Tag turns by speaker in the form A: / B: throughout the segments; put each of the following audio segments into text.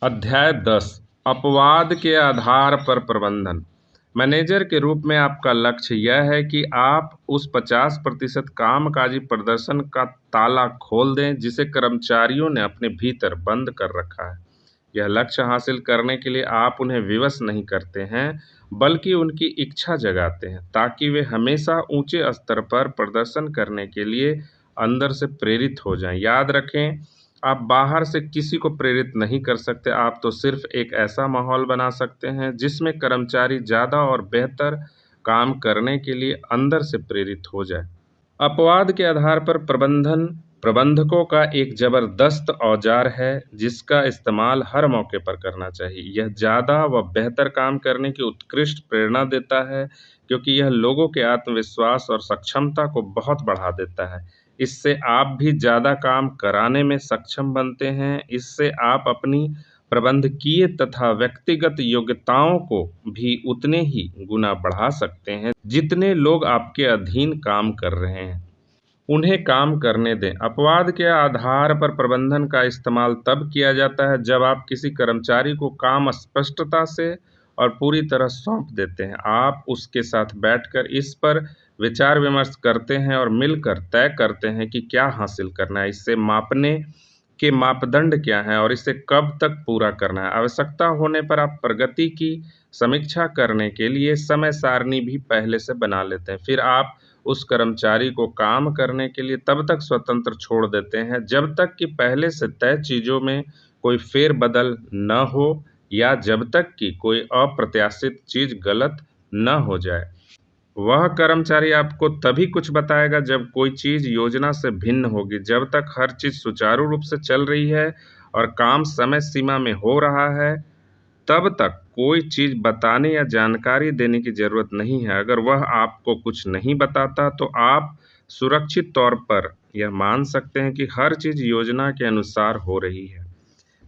A: अध्याय 10 अपवाद के आधार पर प्रबंधन। मैनेजर के रूप में आपका लक्ष्य यह है कि आप उस 50% कामकाजी प्रदर्शन का ताला खोल दें जिसे कर्मचारियों ने अपने भीतर बंद कर रखा है। यह लक्ष्य हासिल करने के लिए आप उन्हें विवश नहीं करते हैं, बल्कि उनकी इच्छा जगाते हैं ताकि वे हमेशा ऊंचे स्तर पर प्रदर्शन करने के लिए अंदर से प्रेरित हो जाएं। याद रखें, आप बाहर से किसी को प्रेरित नहीं कर सकते, आप तो सिर्फ एक ऐसा माहौल बना सकते हैं जिसमें कर्मचारी ज़्यादा और बेहतर काम करने के लिए अंदर से प्रेरित हो जाए। अपवाद के आधार पर प्रबंधन प्रबंधकों का एक जबरदस्त औजार है जिसका इस्तेमाल हर मौके पर करना चाहिए। यह ज़्यादा व बेहतर काम करने की उत्कृष्ट प्रेरणा देता है क्योंकि यह लोगों के आत्मविश्वास और सक्षमता को बहुत बढ़ा देता है। इससे आप भी ज़्यादा काम कराने में सक्षम बनते हैं। इससे आप अपनी प्रबंधकीय तथा व्यक्तिगत योग्यताओं को भी उतने ही गुना बढ़ा सकते हैं जितने लोग आपके अधीन काम कर रहे हैं। उन्हें काम करने दें। अपवाद के आधार पर प्रबंधन का इस्तेमाल तब किया जाता है जब आप किसी कर्मचारी को काम स्पष्टता से और पूरी तरह सौंप देते हैं। आप उसके साथ बैठकर इस पर विचार विमर्श करते हैं और मिलकर तय करते हैं कि क्या हासिल करना है, इससे मापने के मापदंड क्या हैं और इसे कब तक पूरा करना है। आवश्यकता होने पर आप प्रगति की समीक्षा करने के लिए समय सारणी भी पहले से बना लेते हैं। फिर आप उस कर्मचारी को काम करने के लिए तब तक स्वतंत्र छोड़ देते हैं जब तक कि पहले से तय चीज़ों में कोई फेरबदल न हो या जब तक कि कोई अप्रत्याशित चीज़ गलत न हो जाए। वह कर्मचारी आपको तभी कुछ बताएगा जब कोई चीज़ योजना से भिन्न होगी। जब तक हर चीज़ सुचारू रूप से चल रही है और काम समय सीमा में हो रहा है, तब तक कोई चीज़ बताने या जानकारी देने की ज़रूरत नहीं है। अगर वह आपको कुछ नहीं बताता, तो आप सुरक्षित तौर पर यह मान सकते हैं कि हर चीज़ योजना के अनुसार हो रही है।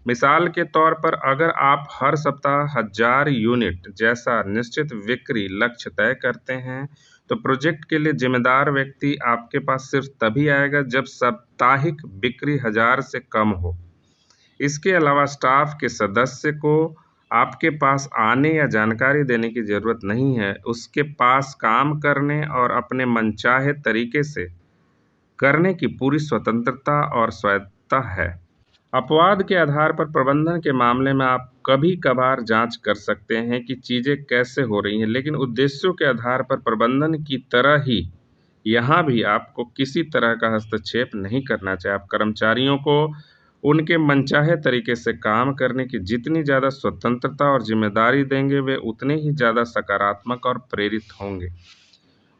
A: मिसाल के तौर पर, अगर आप हर सप्ताह 1000 यूनिट जैसा निश्चित बिक्री लक्ष्य तय करते हैं, तो प्रोजेक्ट के लिए जिम्मेदार व्यक्ति आपके पास सिर्फ तभी आएगा जब साप्ताहिक बिक्री 1000 से कम हो। इसके अलावा स्टाफ के सदस्य को आपके पास आने या जानकारी देने की ज़रूरत नहीं है। उसके पास काम करने और अपने मनचाहे तरीके से करने की पूरी स्वतंत्रता और स्वायत्तता है। अपवाद के आधार पर प्रबंधन के मामले में आप कभी-कभार जांच कर सकते हैं कि चीज़ें कैसे हो रही हैं, लेकिन उद्देश्यों के आधार पर प्रबंधन की तरह ही यहाँ भी आपको किसी तरह का हस्तक्षेप नहीं करना चाहिए। आप कर्मचारियों को उनके मनचाहे तरीके से काम करने की जितनी ज़्यादा स्वतंत्रता और जिम्मेदारी देंगे, वे उतने ही ज़्यादा सकारात्मक और प्रेरित होंगे।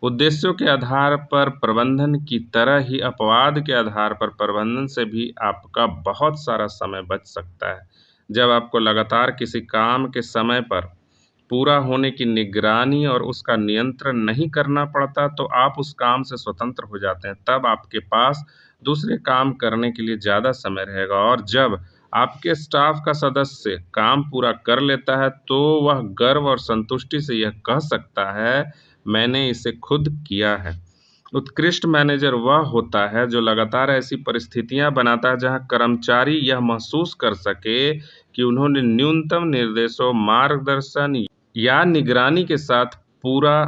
A: उद्देश्यों के आधार पर प्रबंधन की तरह ही अपवाद के आधार पर प्रबंधन से भी आपका बहुत सारा समय बच सकता है। जब आपको लगातार किसी काम के समय पर पूरा होने की निगरानी और उसका नियंत्रण नहीं करना पड़ता, तो आप उस काम से स्वतंत्र हो जाते हैं। तब आपके पास दूसरे काम करने के लिए ज़्यादा समय रहेगा और जब आपके स्टाफ का सदस्य काम पूरा कर लेता है, तो वह गर्व और संतुष्टि से यह कह सकता है, मैंने इसे खुद किया है। उत्कृष्ट मैनेजर वह होता है जो लगातार ऐसी परिस्थितियां बनाता है जहां कर्मचारी यह महसूस कर सके कि उन्होंने न्यूनतम निर्देशों, मार्गदर्शन या निगरानी के साथ पूरा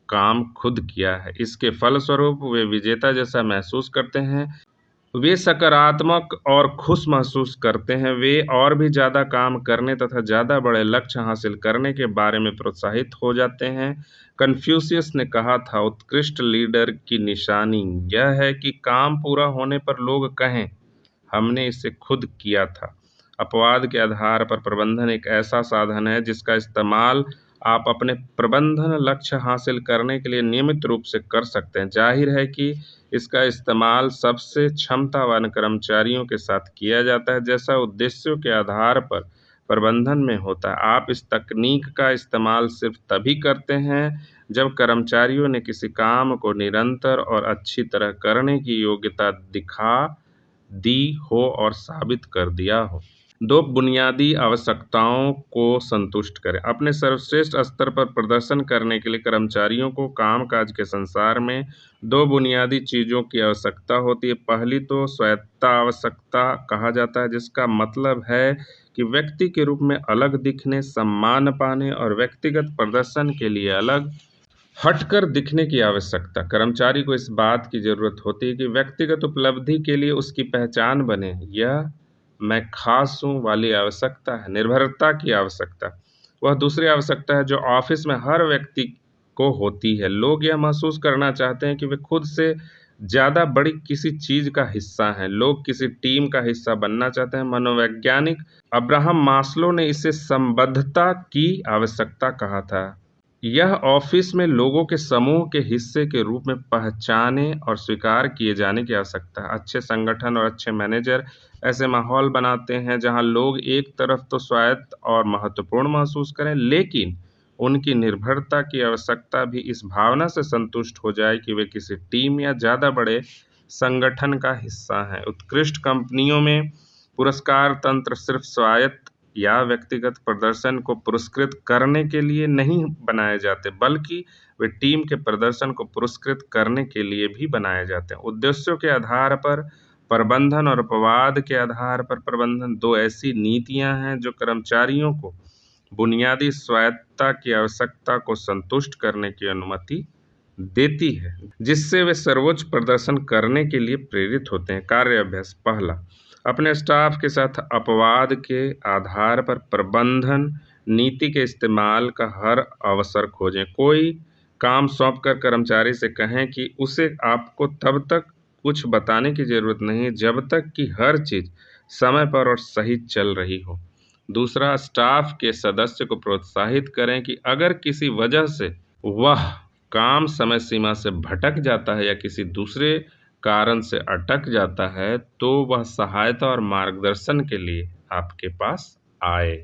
A: काम खुद किया है। इसके फलस्वरूप वे विजेता जैसा महसूस करते हैं। वे सकारात्मक और खुश महसूस करते हैं। वे और भी ज़्यादा काम करने तथा ज़्यादा बड़े लक्ष्य हासिल करने के बारे में प्रोत्साहित हो जाते हैं। कन्फ्यूशियस ने कहा था, उत्कृष्ट लीडर की निशानी यह है कि काम पूरा होने पर लोग कहें, हमने इसे खुद किया था। अपवाद के आधार पर प्रबंधन एक ऐसा साधन है जिसका इस्तेमाल आप अपने प्रबंधन लक्ष्य हासिल करने के लिए नियमित रूप से कर सकते हैं। जाहिर है कि इसका इस्तेमाल सबसे क्षमतावान कर्मचारियों के साथ किया जाता है, जैसा उद्देश्यों के आधार पर प्रबंधन में होता है। आप इस तकनीक का इस्तेमाल सिर्फ तभी करते हैं जब कर्मचारियों ने किसी काम को निरंतर और अच्छी तरह करने की योग्यता दिखा दी हो और साबित कर दिया हो। दो बुनियादी आवश्यकताओं को संतुष्ट करें। अपने सर्वश्रेष्ठ स्तर पर प्रदर्शन करने के लिए कर्मचारियों को कामकाज के संसार में दो बुनियादी चीज़ों की आवश्यकता होती है। पहली तो स्वायत्तता आवश्यकता कहा जाता है, जिसका मतलब है कि व्यक्ति के रूप में अलग दिखने, सम्मान पाने और व्यक्तिगत प्रदर्शन के लिए अलग हटकर दिखने की आवश्यकता। कर्मचारी को इस बात की ज़रूरत होती है कि व्यक्तिगत उपलब्धि के लिए उसकी पहचान बने। यह मैं खास हूँ वाली आवश्यकता है। निर्भरता की आवश्यकता वह दूसरी आवश्यकता है जो ऑफिस में हर व्यक्ति को होती है। लोग यह महसूस करना चाहते हैं कि वे खुद से ज़्यादा बड़ी किसी चीज़ का हिस्सा हैं। लोग किसी टीम का हिस्सा बनना चाहते हैं। मनोवैज्ञानिक अब्राहम मास्लो ने इसे संबद्धता की आवश्यकता कहा था। यह ऑफिस में लोगों के समूह के हिस्से के रूप में पहचाने और स्वीकार किए जाने की आवश्यकता है। अच्छे संगठन और अच्छे मैनेजर ऐसे माहौल बनाते हैं जहां लोग एक तरफ तो स्वायत्त और महत्वपूर्ण महसूस करें, लेकिन उनकी निर्भरता की आवश्यकता भी इस भावना से संतुष्ट हो जाए कि वे किसी टीम या ज़्यादा बड़े संगठन का हिस्सा हैं। उत्कृष्ट कंपनियों में पुरस्कार तंत्र सिर्फ स्वायत्त या व्यक्तिगत प्रदर्शन को पुरस्कृत करने के लिए नहीं बनाए जाते, बल्कि वे टीम के प्रदर्शन को पुरस्कृत करने के लिए भी बनाए जाते हैं। उद्देश्यों के आधार पर प्रबंधन और अपवाद के आधार पर प्रबंधन दो ऐसी नीतियां हैं जो कर्मचारियों को बुनियादी स्वायत्तता की आवश्यकता को संतुष्ट करने की अनुमति देती है, जिससे वे सर्वोच्च प्रदर्शन करने के लिए प्रेरित होते हैं। कार्य अभ्यास पहला, अपने स्टाफ के साथ अपवाद के आधार पर प्रबंधन नीति के इस्तेमाल का हर अवसर खोजें। कोई काम सौंपकर कर्मचारी से कहें कि उसे आपको तब तक कुछ बताने की ज़रूरत नहीं जब तक कि हर चीज़ समय पर और सही चल रही हो। दूसरा, स्टाफ के सदस्य को प्रोत्साहित करें कि अगर किसी वजह से वह काम समय सीमा से भटक जाता है या किसी दूसरे कारण से अटक जाता है, तो वह सहायता और मार्गदर्शन के लिए आपके पास आए।